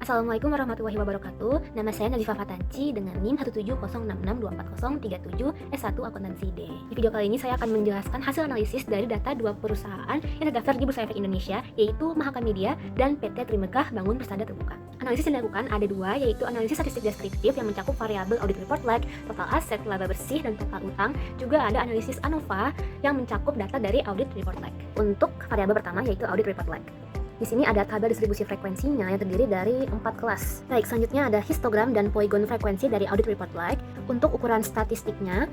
Assalamualaikum warahmatullahi wabarakatuh. Nama saya Nazifah Fatanci dengan NIM 170662437 S1 Akuntansi D. Di video kali ini saya akan menjelaskan hasil analisis dari data dua perusahaan yang terdaftar di Bursa Efek Indonesia, yaitu Mahaka Media dan PT Trimegah Bangun Persada Terbuka. Analisis yang dilakukan ada dua, yaitu analisis statistik deskriptif yang mencakup variabel audit report lag, total aset, laba bersih, dan total utang. Juga ada analisis ANOVA yang mencakup data dari audit report lag. Untuk variabel pertama yaitu audit report lag. Di sini ada tabel distribusi frekuensinya yang terdiri dari 4 kelas. Baik, selanjutnya ada histogram dan polygon frekuensi dari audit report lag. Untuk ukuran statistiknya,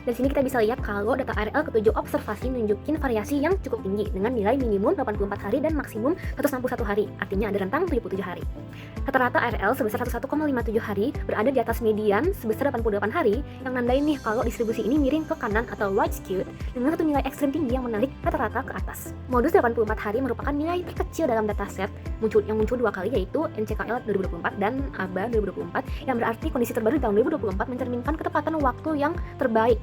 dari sini kita bisa lihat kalau data ARL ketujuh observasi nunjukin variasi yang cukup tinggi dengan nilai minimum 84 hari dan maksimum 161 hari, artinya ada rentang 77 hari. Rata-rata ARL sebesar 11,57 hari berada di atas median sebesar 88 hari, yang nandain nih kalau distribusi ini miring ke kanan atau right skewed dengan satu nilai ekstrem tinggi yang menarik rata-rata ke atas. Modus 84 hari merupakan nilai terkecil dalam dataset yang muncul dua kali, yaitu NCKL 2024 dan ABA 2024, yang berarti kondisi terbaru di tahun 2024 mencerminkan ketepatan waktu yang terbaik.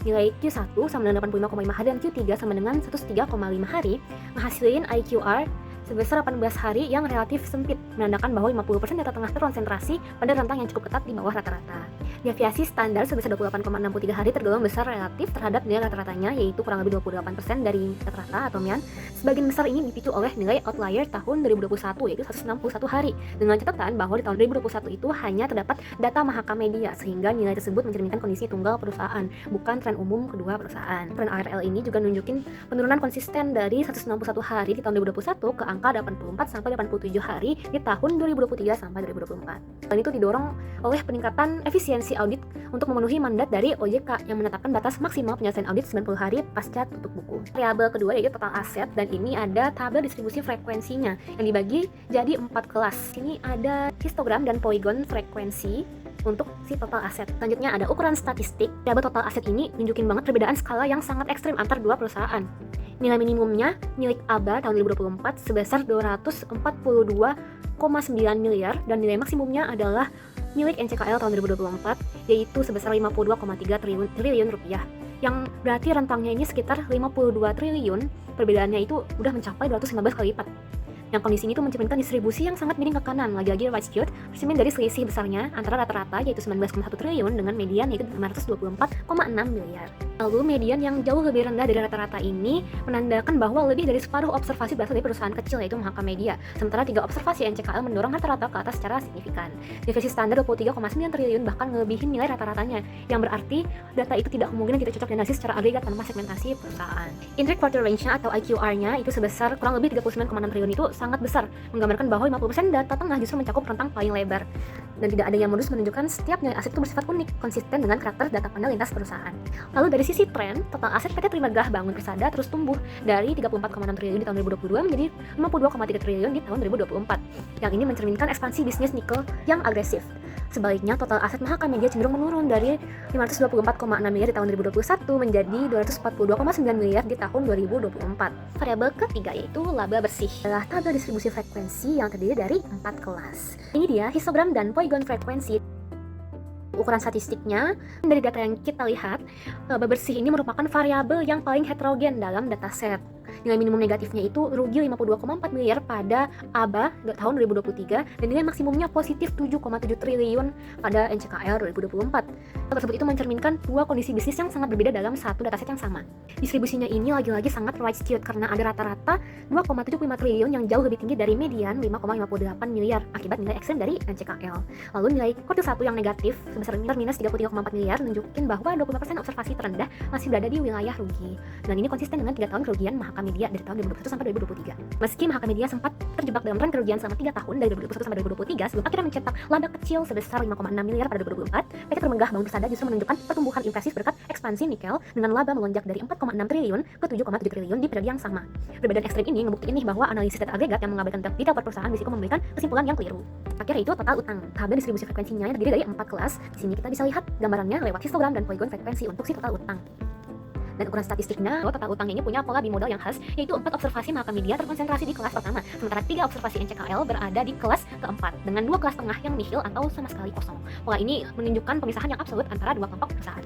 Nilai Q1 sama dengan 85,5 hari dan Q3 sama dengan 103,5 hari, menghasilkan IQR sebesar 18 hari yang relatif sempit, menandakan bahwa 50% data tengah terkonsentrasi pada rentang yang cukup ketat di bawah rata-rata. Deviasi standar sebesar 28,63 hari tergolong besar relatif terhadap nilai rata-ratanya, yaitu kurang lebih 28% dari rata-rata atau median. Sebagian besar ini dipicu oleh nilai outlier tahun 2021, yaitu 161 hari, dengan catatan bahwa di tahun 2021 itu hanya terdapat data Mahaka Media, sehingga nilai tersebut mencerminkan kondisi tunggal perusahaan, bukan tren umum kedua perusahaan. Tren ARL ini juga nunjukin penurunan konsisten dari 161 hari di tahun 2021 ke angka 84 sampai 87 hari di tahun 2023 sampai 2024. Dan itu didorong oleh peningkatan efisiensi audit untuk memenuhi mandat dari OJK yang menetapkan batas maksimal penyelesaian audit 90 hari pasca tutup buku. Variabel kedua yaitu total aset, dan ini ada tabel distribusi frekuensinya yang dibagi jadi 4 kelas. Sini ada histogram dan polygon frekuensi untuk si total aset. Selanjutnya ada ukuran statistik. Variabel total aset ini nunjukin banget perbedaan skala yang sangat ekstrim antar dua perusahaan. Nilai minimumnya milik ABA tahun 2024 sebesar 242,9 miliar dan nilai maksimumnya adalah milik NCKL tahun 2024 yaitu sebesar 52,3 triliun rupiah. Yang berarti rentangnya ini sekitar 52 triliun, perbedaannya itu udah mencapai 215 kali lipat. Yang kondisi ini tuh mencerminkan distribusi yang sangat miring ke kanan, lagi-lagi right skewed, tercermin dari selisih besarnya antara rata-rata yaitu 19,1 triliun dengan median yaitu 524,6 miliar. Lalu median yang jauh lebih rendah dari rata-rata ini menandakan bahwa lebih dari separuh observasi berasal dari perusahaan kecil yaitu Mahaka Media, sementara 3 observasi NCKL mendorong rata-rata ke atas secara signifikan. Deviasi standar 23,9 triliun bahkan melebihi nilai rata-ratanya, yang berarti data itu tidak kemungkinan kita cocok dianalisis secara agregat tanpa segmentasi perusahaan. Intrinsic quarter range-nya atau IQR-nya itu sebesar kurang lebih 39,6 triliun, itu sangat besar, menggambarkan bahwa 50% data tengah justru mencakup rentang paling lebar, dan tidak adanya modus menunjukkan setiap nilai aset itu bersifat unik, konsisten dengan karakter data pandang lintas perusahaan. Lalu dari sisi tren, total aset PT Trimegah Bangun Persada terus tumbuh dari 34,6 triliun di tahun 2022 menjadi 52,3 triliun di tahun 2024. Yang ini mencerminkan ekspansi bisnis nikel yang agresif. Sebaliknya, total aset Mahaka Media cenderung menurun dari 524,6 miliar di tahun 2021 menjadi 242,9 miliar di tahun 2024. Variabel ketiga yaitu laba bersih adalah tabel distribusi frekuensi yang terdiri dari 4 kelas. Ini dia histogram dan polygon frekuensi. Ukuran statistiknya, dari data yang kita lihat, laba bersih ini merupakan variabel yang paling heterogen dalam dataset. Nilai minimum negatifnya itu rugi 52,4 miliar pada ABA tahun 2023 dan nilai maksimumnya positif 7,7 triliun pada NCKL 2024. Hal tersebut itu mencerminkan dua kondisi bisnis yang sangat berbeda dalam satu dataset yang sama. Distribusinya ini lagi-lagi sangat right skewed karena ada rata-rata 2,75 triliun yang jauh lebih tinggi dari median 5,58 miliar akibat nilai ekstrem dari NCKL. Lalu nilai kuartil 1 yang negatif sebesar minus 33,4 miliar menunjukkan bahwa 25% observasi terendah masih berada di wilayah rugi. Dan ini konsisten dengan 3 tahun kerugian Mahaka Media dari tahun 2021 sampai 2023. Meski Mahaka Media sempat terjebak dalam tren kerugian selama 3 tahun dari 2021 sampai 2023 sebelum akhirnya mencetak laba kecil sebesar 5,6 miliar pada 2024, PT Trimegah Bangun Persada justru menunjukkan pertumbuhan impresif berkat ekspansi nikel dengan laba melonjak dari 4,6 triliun ke 7,7 triliun di periode yang sama. Perbedaan ekstrem ini ngebuktiin nih bahwa analisis data agregat yang mengabaikan detail per perusahaan berisiko memberikan kesimpulan yang keliru. Akhirnya itu total utang. Tabel distribusi frekuensinya yang terdiri dari 4 kelas. Di sini kita bisa lihat gambarannya lewat histogram dan polygon frekuensi untuk si total utang. Dan ukuran statistiknya, total utang ini punya pola bimodal yang khas, yaitu 4 observasi Mahaka Media terkonsentrasi di kelas pertama, sementara 3 observasi NCKL berada di kelas keempat, dengan 2 kelas tengah yang nihil atau sama sekali kosong. Pola ini menunjukkan pemisahan yang absolut antara dua kelompok perusahaan.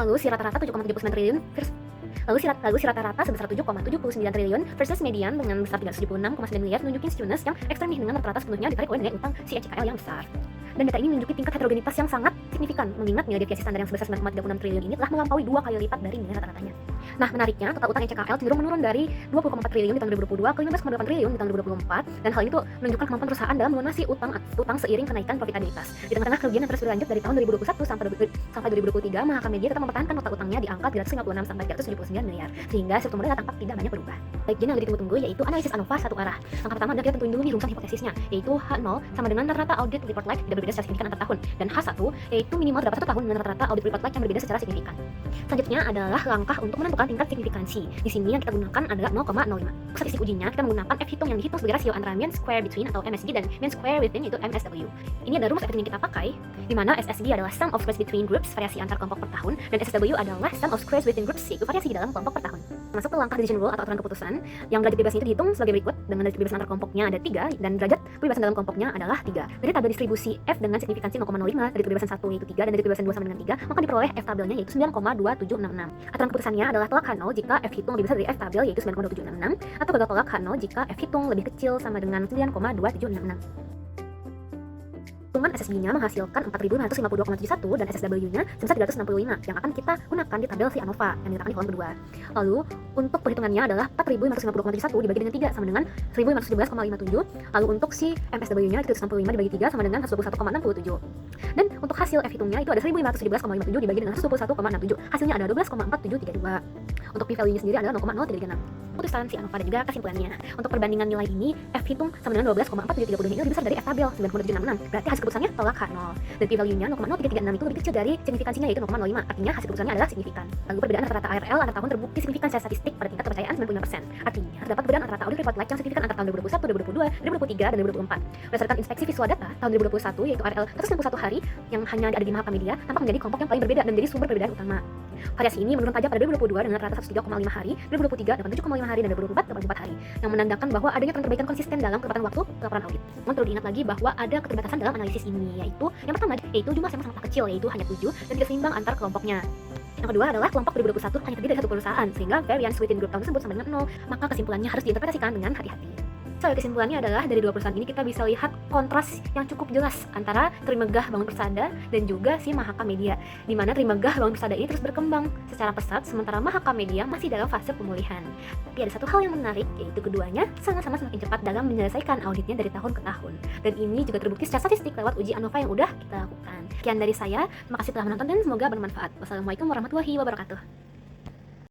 Lalu si rata-rata 7,79 triliun Lalu si rata-rata sebesar 7,79 triliun versus median dengan besar 376,9 miliar nunjukin skewness yang ekstrem nih, dengan rata-rata sepenuhnya ditarik oleh nilai utang si NCKL yang besar. Dan data ini menunjukkan tingkat heterogenitas yang sangat signifikan, mengingat nilai deviasi standar yang sebesar 9,36 triliun ini telah melampaui 2 kali lipat dari nilai rata-ratanya. Nah, menariknya, total utang NCKL cenderung menurun dari 20,4 triliun di tahun 2022 ke 15,8 triliun di tahun 2024, dan hal ini tuh menunjukkan kemampuan perusahaan dalam melunasi utang seiring kenaikan profitabilitas. Di tengah-tengah kerugian yang terus berlanjut dari tahun 2021 sampai 2023, Mahakam Media tetap mempertahankan total utangnya di angka 356 sampai 379 miliar, sehingga struktur modal tampak tidak banyak berubah. Baik, yang lagi ditunggu-tunggu yaitu analisis ANOVA satu arah. Langkah pertama adalah kita tentuin dulu nih rumusan hipotesisnya, yaitu H0 sama dengan rata-rata audit report life tidak berbeda secara signifikan antar tahun, dan H1 yaitu minimal terdapat 1 tahun dengan rata-rata audit report life yang berbeda secara signifikan. Selanjutnya adalah langkah untuk menentukan tingkat signifikansi. Di sini yang kita gunakan adalah 0,05. Statistik ujinya kita menggunakan F hitung yang dihitung sebagai rasio antara mean square between atau MSB dan mean square within, yaitu MSW. Ini adalah rumus F hitung yang kita pakai, di mana SSB adalah sum of squares between groups, variasi antar kelompok per tahun, dan SSW adalah sum of squares within groups, yaitu variasi di dalam kelompok per tahun. Masuk ke langkah decision rule atau aturan keputusan, yang derajat kebebasan itu dihitung sebagai berikut, dengan derajat kebebasan antar kelompoknya ada 3 dan derajat kebebasan dalam kelompoknya adalah 3. Dari tabel distribusi F dengan signifikansi 0,05, dari kebebasan 1 yaitu 3 dan dari kebebasan 2 sama dengan 3, maka diperoleh F tabelnya yaitu 9,2766. Aturan keputusannya adalah tolak H0 jika F hitung lebih besar dari F tabel yaitu 9,2766, atau gagal tolak H0 jika F hitung lebih kecil sama dengan 9,2766. Hitungan SSB-nya menghasilkan 4.552,71 dan SSW-nya sebesar 365 yang akan kita gunakan di tabel si ANOVA yang diletakkan di kolom kedua. Lalu untuk perhitungannya adalah 4.552,71 dibagi dengan 3 sama dengan 1.517,57. Lalu untuk si MSW-nya 365 dibagi 3 sama dengan 121,67. Dan untuk hasil F hitungnya itu ada 1.517,57 dibagi dengan 121,67. Hasilnya ada 12,4732. Untuk p-value-nya sendiri adalah 0,0336. Putusan si ANOVA dan juga kesimpulannya. Untuk perbandingan nilai ini, F hitung sama dengan 12,4732 ini lebih besar dari F tabel 9,766. Berarti hasil keputusannya tolak H0. Dan p-value-nya 0,0336 itu lebih kecil dari signifikansinya yaitu 0,05. Artinya hasil keputusannya adalah signifikan. Lalu perbedaan rata-rata ARL antar tahun terbukti signifikan secara statistik pada tingkat kepercayaan 95%. Artinya terdapat perbedaan rata-rata audit report life yang signifikan antar tahun 2021, 2022, 2023, dan 2024. Berdasarkan inspeksi visual data tahun 2021 yaitu ARL 161 hari yang hanya ada di Mahakam Media tampak menjadi kelompok yang paling berbeda dan menjadi sumber perbedaan utama. Variasi ini menurun tajam pada 2022 dengan rata 103,5 hari, 2023 87,5 hari, dan 2024 84 hari, yang menandakan bahwa adanya tren perbaikan konsisten dalam ketepatan waktu laporan audit. Namun perlu diingat lagi bahwa ada keterbatasan dalam analisis ini, yaitu yang pertama yaitu jumlah sampel sangat kecil, yaitu hanya 7 dan tidak seimbang antar kelompoknya. Yang kedua adalah kelompok 2021 hanya terdiri dari satu perusahaan, sehingga variance within group tahun tersebut sama dengan 0, maka kesimpulannya harus diinterpretasikan dengan hati-hati. Kesimpulannya adalah dari dua perusahaan ini kita bisa lihat kontras yang cukup jelas antara Trimegah Bangun Persada dan juga si Mahakam Media, di mana Trimegah Bangun Persada ini terus berkembang secara pesat sementara Mahakam Media masih dalam fase pemulihan. Tapi ada satu hal yang menarik, yaitu keduanya sama-sama semakin cepat dalam menyelesaikan auditnya dari tahun ke tahun, dan ini juga terbukti secara statistik lewat uji ANOVA yang udah kita lakukan. Sekian dari saya, terima kasih telah menonton dan semoga bermanfaat. Wassalamualaikum warahmatullahi wabarakatuh.